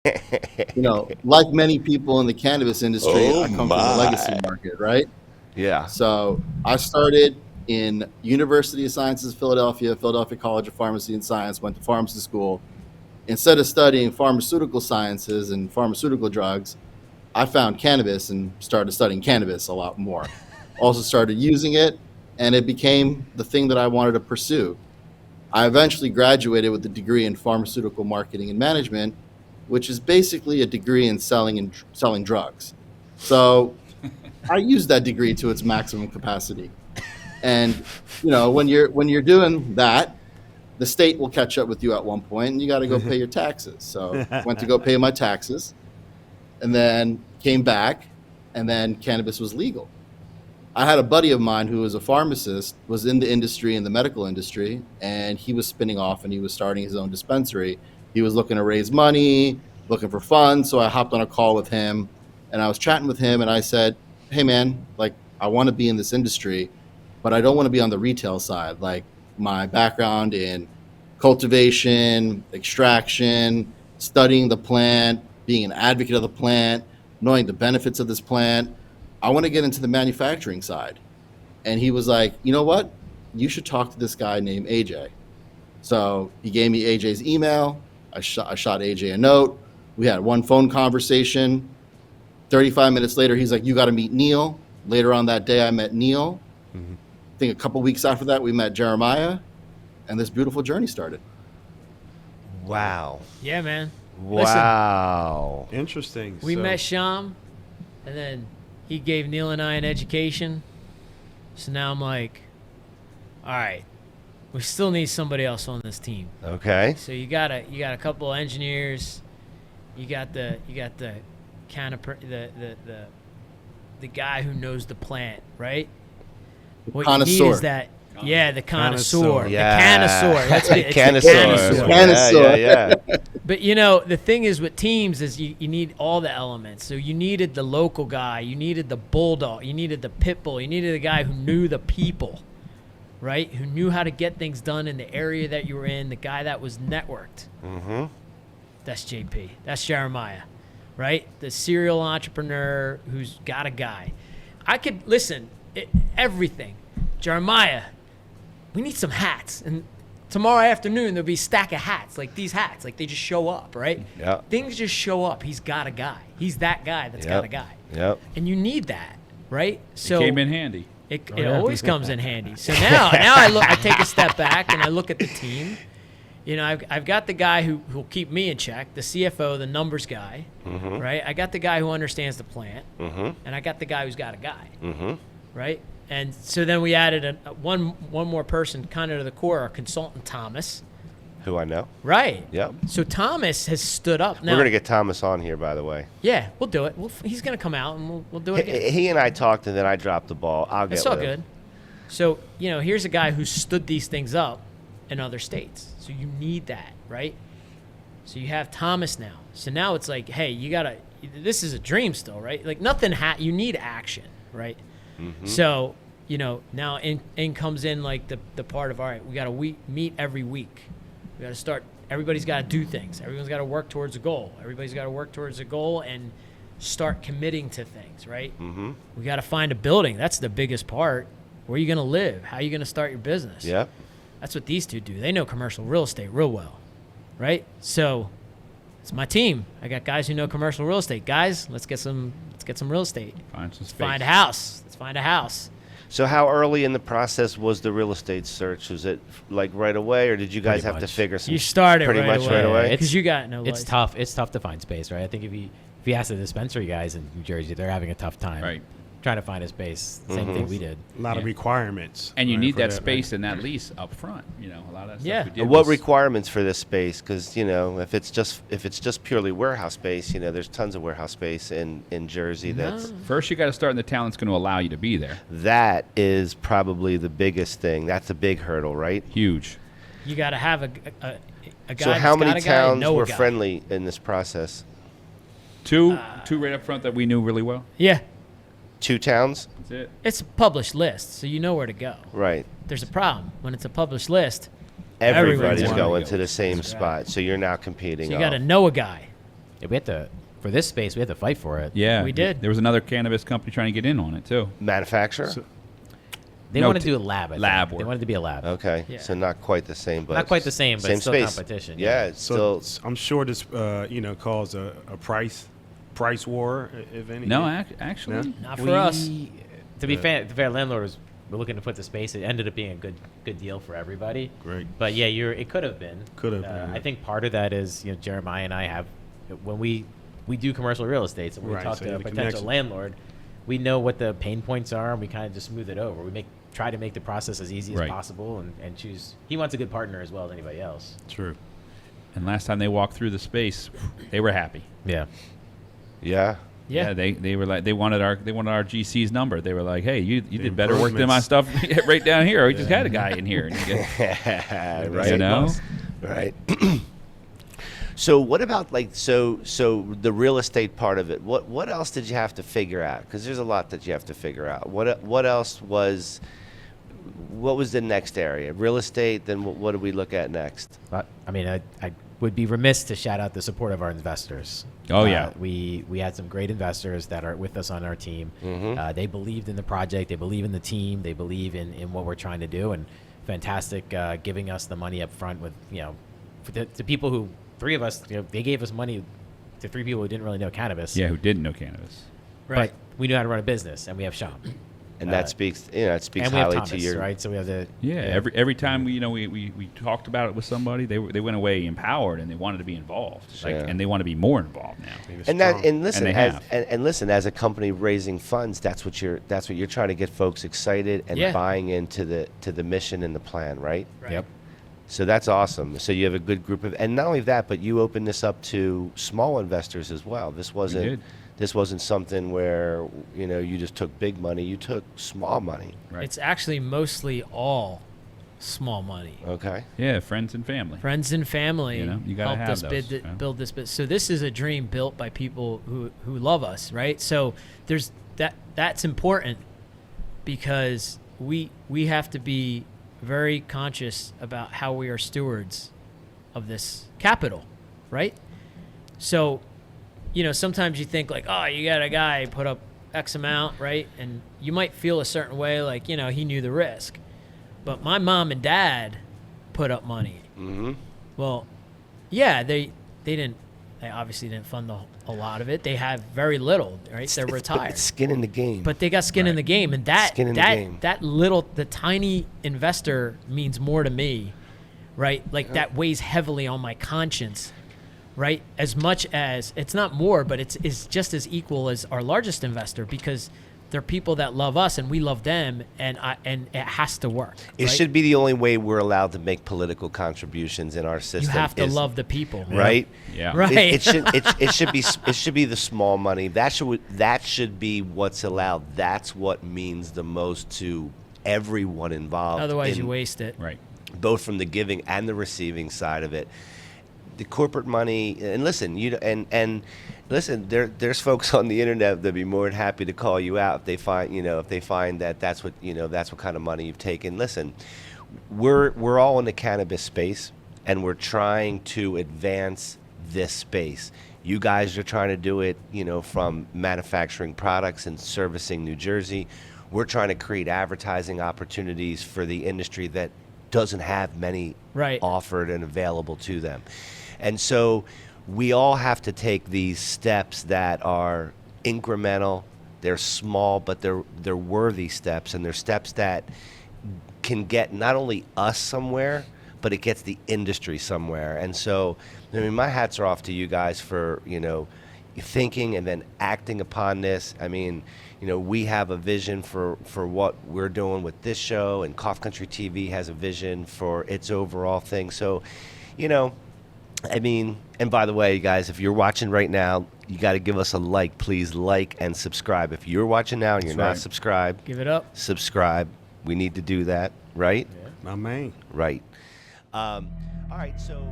Like many people in the cannabis industry, Oh I come from the legacy my. market, right? Yeah. So I started in University of Sciences, Philadelphia College of Pharmacy and Science, went to pharmacy school. Instead of studying pharmaceutical sciences and pharmaceutical drugs, I found cannabis and started studying cannabis a lot more. Also started using it, and it became the thing that I wanted to pursue. I eventually graduated with a degree in pharmaceutical marketing and management, which is basically a degree in selling drugs. So I used that degree to its maximum capacity. And when you're doing that, the state will catch up with you at one point, and you got to go pay your taxes. So went to go pay my taxes, and then came back, and then cannabis was legal. I had a buddy of mine who was a pharmacist, was in the industry, in the medical industry, and he was spinning off and he was starting his own dispensary. He was looking to raise money, looking for funds. So I hopped on a call with him and I was chatting with him and I said, "Hey man, like I want to be in this industry, but I don't want to be on the retail side. Like my background in cultivation, extraction, studying the plant, being an advocate of the plant, knowing the benefits of this plant. I want to get into the manufacturing side." And he was like, "You know what? You should talk to this guy named AJ." So he gave me AJ's email. I shot AJ a note. We had one phone conversation. 35 minutes later, he's like, "You got to meet Neil." Later on that day, I met Neil. Mhm. I think a couple weeks after that, we met Jeremiah. And this beautiful journey started. Wow. Yeah, man. Wow. Interesting. We met Sham, and then he gave Neil and I an education. So now I'm like, all right, we still need somebody else on this team. Okay. So you got a couple of engineers. You got the guy who knows the plant, right? What you need is that. Yeah, the connoisseur. Yeah. The connoisseur. That's what it's Connoisseur. the connoisseur. Connoisseur. Yeah. But the thing is with teams is you need all the elements. So you needed the local guy, you needed the bulldog, you needed the pit bull, you needed the guy who knew the people, right? Who knew how to get things done in the area that you were in, the guy that was networked. Mm-hmm. That's JP. That's Jeremiah, right? The serial entrepreneur who's got a guy. I could everything. Jeremiah, we need some hats. And tomorrow afternoon, there'll be a stack of hats, like these hats. Like they just show up, right? Yeah. Things just show up. He's got a guy. He's that guy that's got a guy. Yep. And you need that, right? So It came in handy. It always comes in handy. So now I take a step back and I look at the team. I've got the guy who'll keep me in check, the CFO, the numbers guy, Mm-hmm. right? I got the guy who understands the plant, Mm-hmm. and I got the guy who's got a guy, Mm-hmm. right? And so then we added one more person kind of to the core, our consultant, Thomas. Who I know. Right. Yep. So Thomas has stood up now. We're going to get Thomas on here, by the way. Yeah, we'll do it. He's going to come out, and we'll do it again. He and I talked, and then I dropped the ball. I'll get It's all with him. good. So, here's a guy who stood these things up in other states. So you need that, right? So you have Thomas now. So now it's like, hey, this is a dream still, right? Like nothing, you need action, right? Mm-hmm. So, now in comes in like the part of, all right, we got to meet every week. We got to start, everybody's got to do things. Everyone's got to work towards a goal. Everybody's got to work towards a goal and start committing to things, right? Mm-hmm. We got to find a building. That's the biggest part. Where are you going to live? How are you going to start your business? Yep. That's what these two do. They know commercial real estate real well, right? So it's my team. I got guys who know commercial real estate. Guys, let's get some real estate. Find some space. Find a house. Let's find a house. So how early in the process was the real estate search? Was it like right away, or did you guys Pretty have to much. figure some? You started pretty right much away. right away. Because you got no It's license. tough. It's tough to find space, right? I think if you ask the dispensary guys in New Jersey, they're having a tough time Right. trying to find a space. Same thing we did. A lot of Yeah. requirements. And you right, need for that space and that lease up front. A lot of that stuff Yeah. we did And what was- requirements for this space? Because if it's just purely warehouse space, there's tons of warehouse space in Jersey. That's First, you got to start in the town that's going to allow you to be there. that is probably the biggest thing. That's a big hurdle, right? Huge. You got to have a guy So how that's many got a guy and towns know a were guy. friendly in this process? Two right up front that we knew really well. Yeah. 2 towns, That's it. It's a published list, so you know where to go. right? There's a problem. When it's a published list, Everybody's Everyone's going wanting to to go. the same That's spot, right. so you're now competing. so you got to know a guy. we had to for this space. We had to fight for it. Yeah, We did. There was another cannabis company trying to get in on it too. Manufacturer. They No, wanted to do a lab. I lab think. work. They wanted to be a lab. Okay, Yeah. so not quite the same, but Not quite the same, but same still space. competition. Yeah, it's So still. I'm sure this, caused a price war, if any. No, actually, No? Not for us. To be fair, the landlord was we're looking to put the space. It ended up being a good deal for everybody. Great. But yeah, it could have been. Could have been. I think part of that is Jeremiah and I have when we do commercial real estate, so when we Right, talk so you to a have a potential connection. landlord, we know what the pain points are, and we kind of just smooth it over. We try to make the process as easy Right. as possible, and choose. He wants a good partner as well as anybody else. True. and last time they walked through the space, they were happy. Yeah. Yeah. Yeah. They were like they wanted our GC's number. They were like, hey, you did better work than improvements. my stuff right down here. We just had a guy in here. And you get, Right. You know? Right. So what about so the real estate part of it? What else did you have to figure out? Because there's a lot that you have to figure out. What else was? What was the next area? Real estate. Then what do we look at next? But, I mean, I would be remiss to shout out the support of our investors. Oh, yeah. We had some great investors that are with us on our team. Mm-hmm. They believed in the project. They believe in the team. They believe in what we're trying to do. And fantastic giving us the money up front with, for the people who, three of us, they gave us money to three people who didn't really know cannabis. Yeah, who didn't know cannabis. Right. But we knew how to run a business, and we have shop. And that speaks. It speaks And we have highly Thomas, to your. right? So we have the Yeah, every time we talked about it with somebody, they went away empowered and they wanted to be involved, Yeah. and they want to be more involved now. And listen, And they as, have. and listen, as a company raising funds, that's what you're trying to get folks excited and Yeah. buying into the mission and the plan, right? Right. Yep. So that's awesome. So you have a good group of, and not only that, but you opened this up to small investors as well. did. This wasn't something where you just took big money. You took small money. Right. It's actually mostly all small money. Okay. Yeah, friends and family. Friends and family You gotta helped have us those, yeah. build this bit. So this is a dream built by people who love us, right? So there's that's important because we have to be very conscious about how we are stewards of this capital, right? So, sometimes you think like, oh, you got a guy put up X amount, right? And you might feel a certain way, like, he knew the risk. But my mom and dad put up money. Mm-hmm. Well, yeah, they obviously didn't fund a lot of it. They have very little, right? They're retired. It's skin in the game. But they got skin in Right. the game, and that Skin in the game. the tiny investor means more to me, right? Like that weighs heavily on my conscience, right? As much as it's not more, but it's just as equal as our largest investor because they're people that love us and we love them, and it has to work. It right? should be the only way we're allowed to make political contributions in our system. You have to is- love the people, right? Yeah. Right. It should be the small money. That should be what's allowed. That's what means the most to everyone involved. Otherwise, in- you waste it. Right. both from the giving and the receiving side of it. The corporate money, and listen, listen. There's folks on the internet that'd be more than happy to call you out if they find that that's what kind of money you've taken. Listen, we're all in the cannabis space, and we're trying to advance this space. You guys are trying to do it, from manufacturing products and servicing New Jersey. We're trying to create advertising opportunities for the industry that doesn't have many Right. offered and available to them. And so we all have to take these steps that are incremental. They're small, but they're worthy steps, and they're steps that can get not only us somewhere, but it gets the industry somewhere. And so, my hats are off to you guys for, thinking and then acting upon this. We have a vision for what we're doing with this show, and Cough Country TV has a vision for its overall thing. So, and by the way, guys, if you're watching right now, you got to give us a like. Please like and subscribe. If you're watching now and you're That's not right. subscribed, Give it up. subscribe. We need to do that, right? My man. Right. All right, so